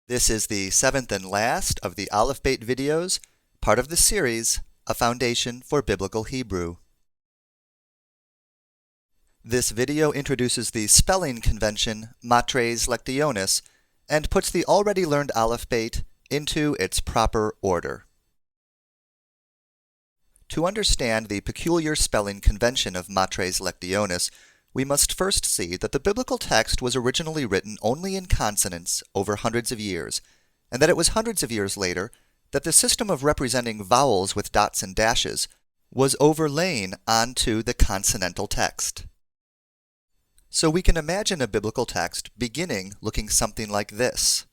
This is the seventh and last of the Aleph-Bet videos, part of the series, A Foundation for Biblical Hebrew. This video introduces the spelling convention Matres lectionis and puts the already learned Aleph-Bet into its proper order. To understand the peculiar spelling convention of Matres lectionis, we must first see that the biblical text was originally written only in consonants over hundreds of years, and that it was hundreds of years later that the system of representing vowels with dots and dashes was overlain onto the consonantal text. So we can imagine a biblical text beginning looking something like this,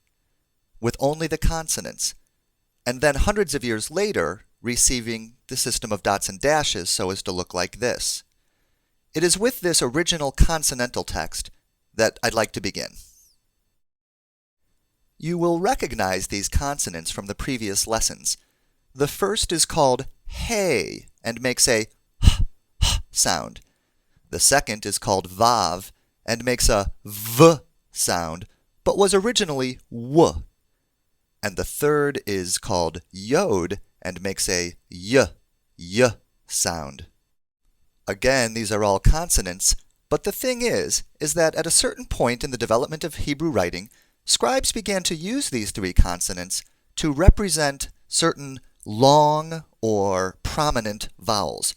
with only the consonants, and then hundreds of years later receiving the system of dots and dashes so as to look like this. It is with this original consonantal text that I'd like to begin. You will recognize these consonants from the previous lessons. The first is called hey and makes a h sound. The second is called vav and makes a v sound, but was originally w. And the third is called yod and makes a y sound. Again, these are all consonants, but the thing is that at a certain point in the development of Hebrew writing, scribes began to use these three consonants to represent certain long or prominent vowels.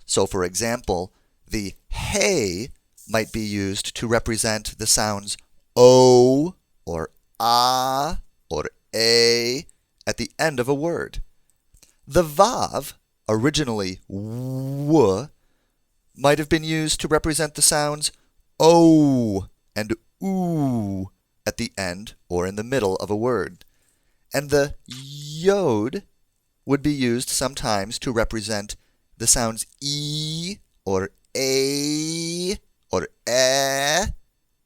So for example, the hey might be used to represent the sounds o or a or a at the end of a word. The vav, originally w, might have been used to represent the sounds o and oo at the end or in the middle of a word. And the yod would be used sometimes to represent the sounds e or a or eh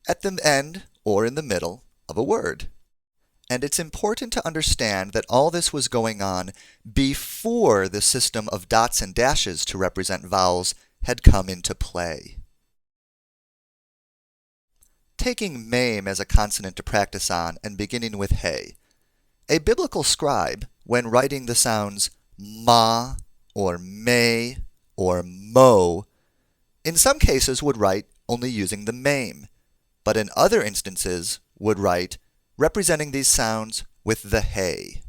at the end or in the middle of a word. And it's important to understand that all this was going on before the system of dots and dashes to represent vowels had come into play. Taking mem as a consonant to practice on and beginning with hey, a biblical scribe, when writing the sounds ma or me or mo, in some cases would write only using the mem, but in other instances would write representing these sounds with the hey.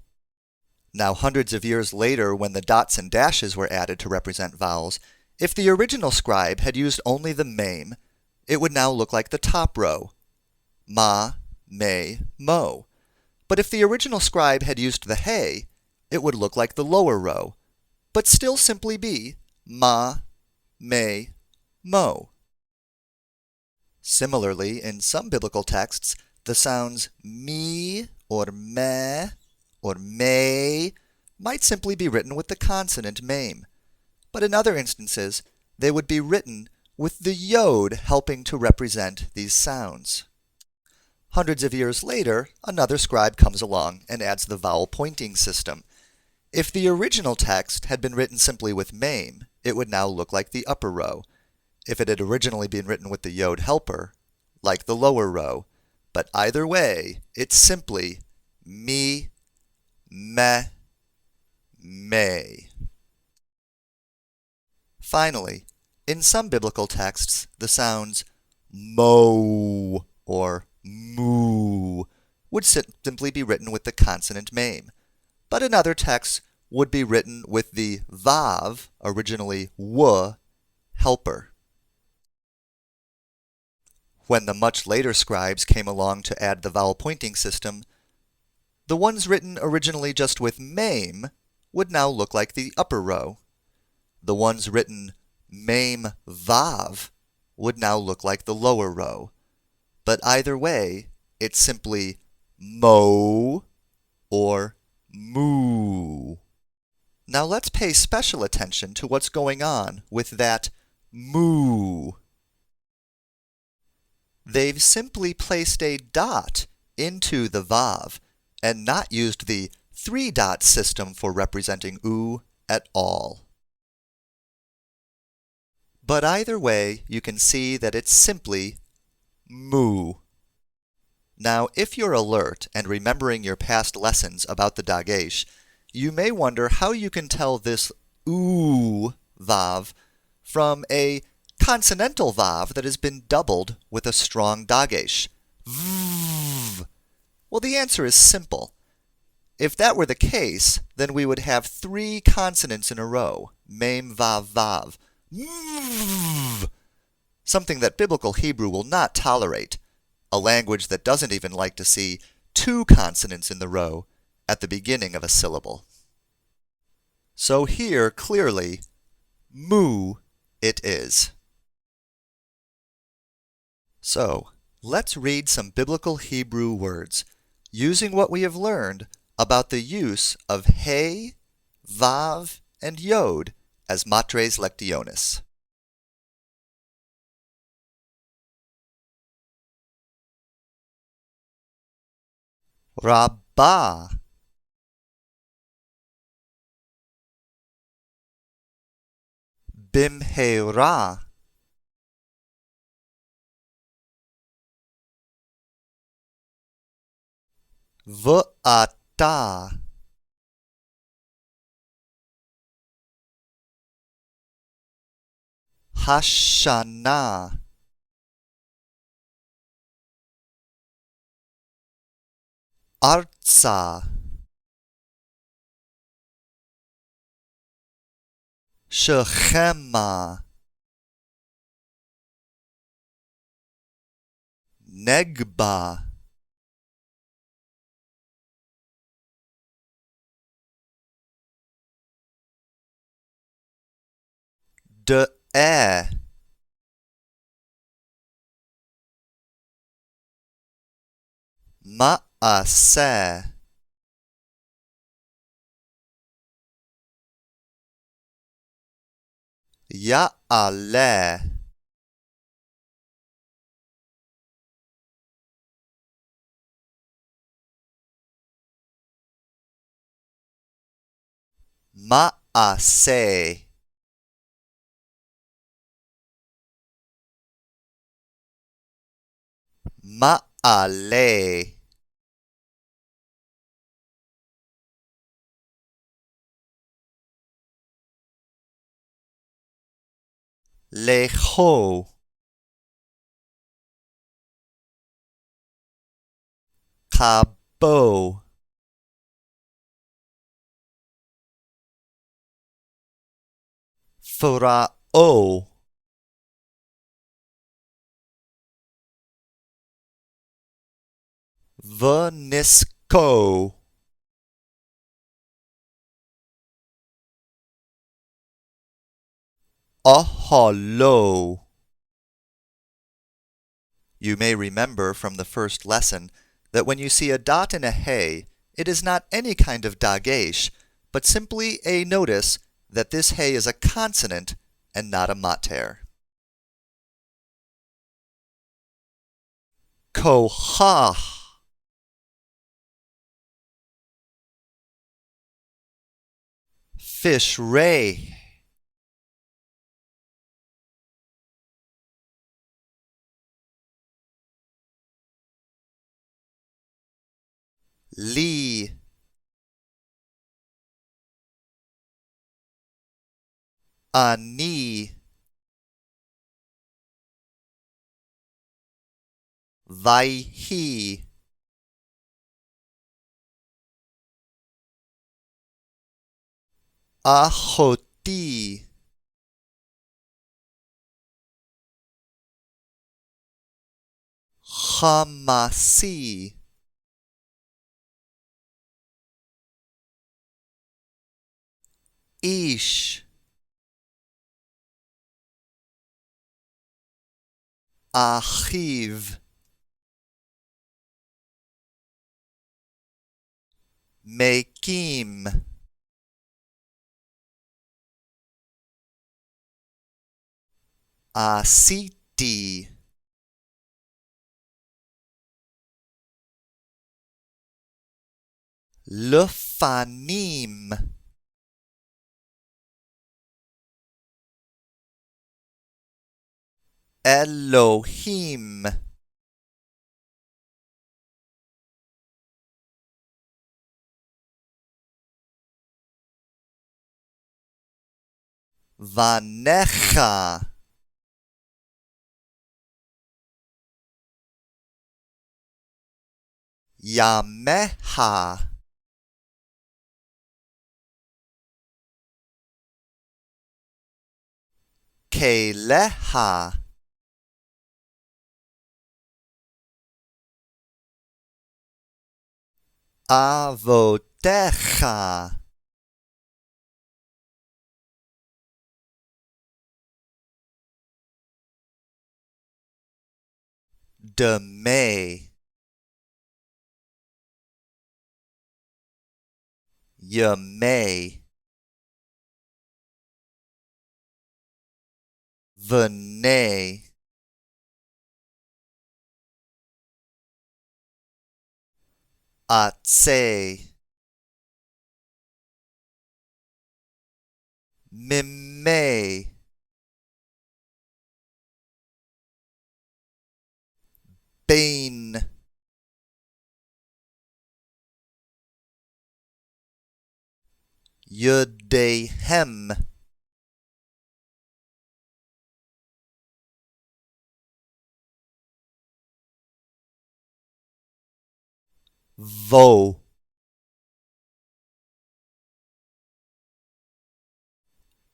Now, hundreds of years later, when the dots and dashes were added to represent vowels, if the original scribe had used only the mem, it would now look like the top row, ma, me, mo. But if the original scribe had used the hey, it would look like the lower row, but still simply be ma, me, mo. Similarly, in some biblical texts, the sounds me or meh or may might simply be written with the consonant mem. But in other instances, they would be written with the yod helping to represent these sounds. Hundreds of years later, another scribe comes along and adds the vowel pointing system. If the original text had been written simply with mem, it would now look like the upper row. If it had originally been written with the yod helper, like the lower row. But either way, it's simply me, meh, may. Finally, in some biblical texts, the sounds mo or moo would simply be written with the consonant mem, but in other texts would be written with the vav, originally w, helper. When the much later scribes came along to add the vowel pointing system, the ones written originally just with mem would now look like the upper row. The ones written mem vav would now look like the lower row. But either way, it's simply mo or moo. Now let's pay special attention to what's going on with that moo. They've simply placed a dot into the vav and not used the three-dot system for representing oo at all. But either way, you can see that it's simply moo. Now, if you're alert and remembering your past lessons about the Dagesh, you may wonder how you can tell this oo vav from a consonantal vav that has been doubled with a strong Dagesh. V. Well, the answer is simple. If that were the case, then we would have 3 consonants in a row, mem, vav, vav. V. Something that Biblical Hebrew will not tolerate, a language that doesn't even like to see 2 consonants in the row at the beginning of a syllable. So here, clearly, mu it is. So, let's read some Biblical Hebrew words, using what we have learned about the use of He, Vav, and Yod as Matres lectionis. Rabbah, Bimheirah, V'ata, Hashanah, Artsa, Shechema, Negba, De'eh, Ma'aseh, Ya'aleh, Ma'aseh, Ma'aleh, Lecho, Kabo, Farao, V'nisko, Ahalo. You may remember from the first lesson that when you see a dot and a hey, it is not any kind of dagesh, but simply a notice that this hey is a consonant and not a mater. Kohach, Fishrei, Li, Ani, Vaihi, Achoti, Chamasi, Ish, Achiv, Mekim, Asiti, Lefanim, Elohim, vanecha, yameha, keleha, avotecha, deme, yame, vene, atse, mime, bain, yudehem, vo,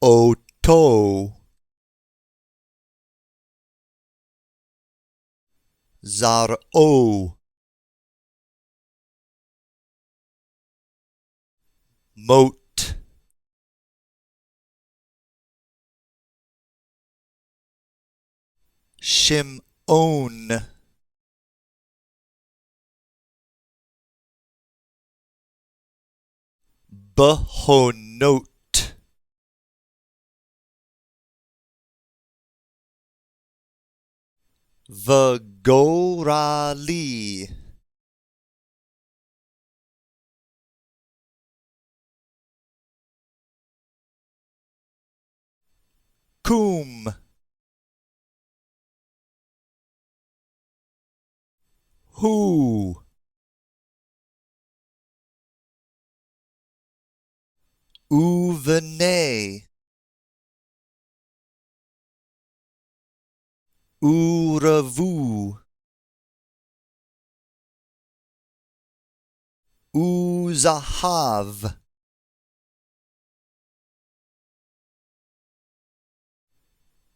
oto, zaro, moat, shimon, behonot, vagorali, kum, hu, uvene, uravu, uzahav,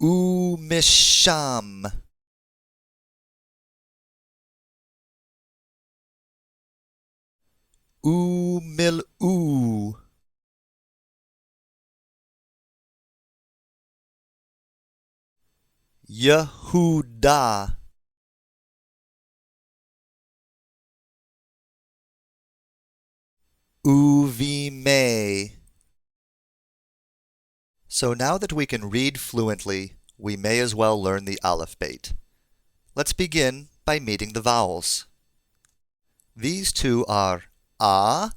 umisham, umilu, Yehuda, uvime. So now that we can read fluently, we may as well learn the Aleph-Bet. Let's begin by meeting the vowels. These two are a,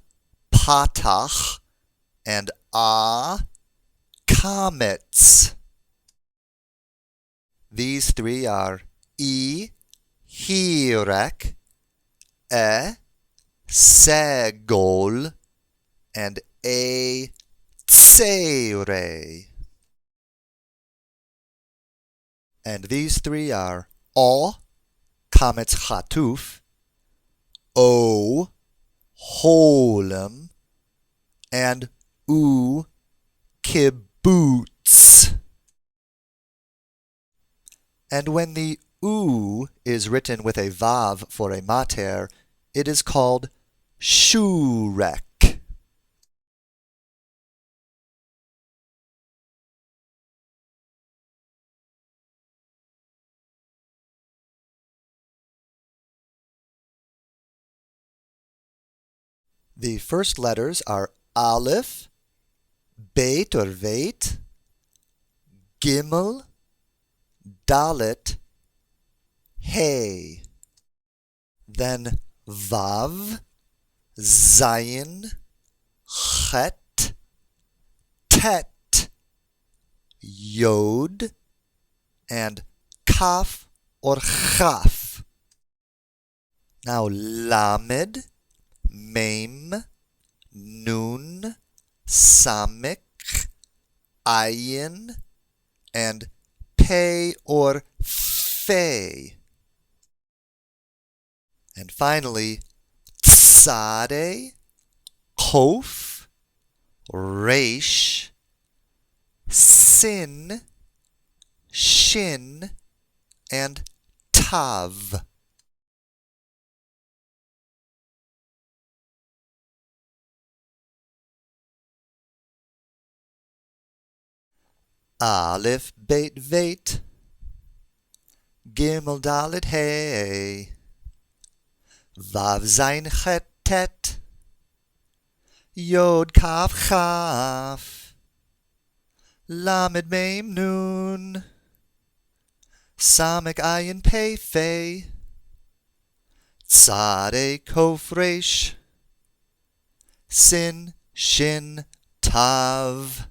patach, and a, kametz. These three are e, hirek, e, segol, and a, tsere. And these three are o, kametz chatuf, o, holem, and u, kibbutz. And when the u is written with a vav for a mater, it is called shurek. The first letters are Aleph, Bet or Veit, Gimel, Dalet, Hey. Then Vav, Zayin, Chet, Tet, Yod, and Kaf or Chaf. Now Lamed, Mem, Nun, Samik, ayin, and pei or fei. And finally, tzade, kof, resh, sin, shin, and tav. Aleph, Bet, Vet, Gimel, Dalet, Hey, Vav, Zayin, Chet, Tet, Yod, Kaf, Chaf, Lamed, Mem, Nun, Samek, Ayin, Pei, Fei, Tzadeh, Kof, Resh, Sin, Shin, Tav.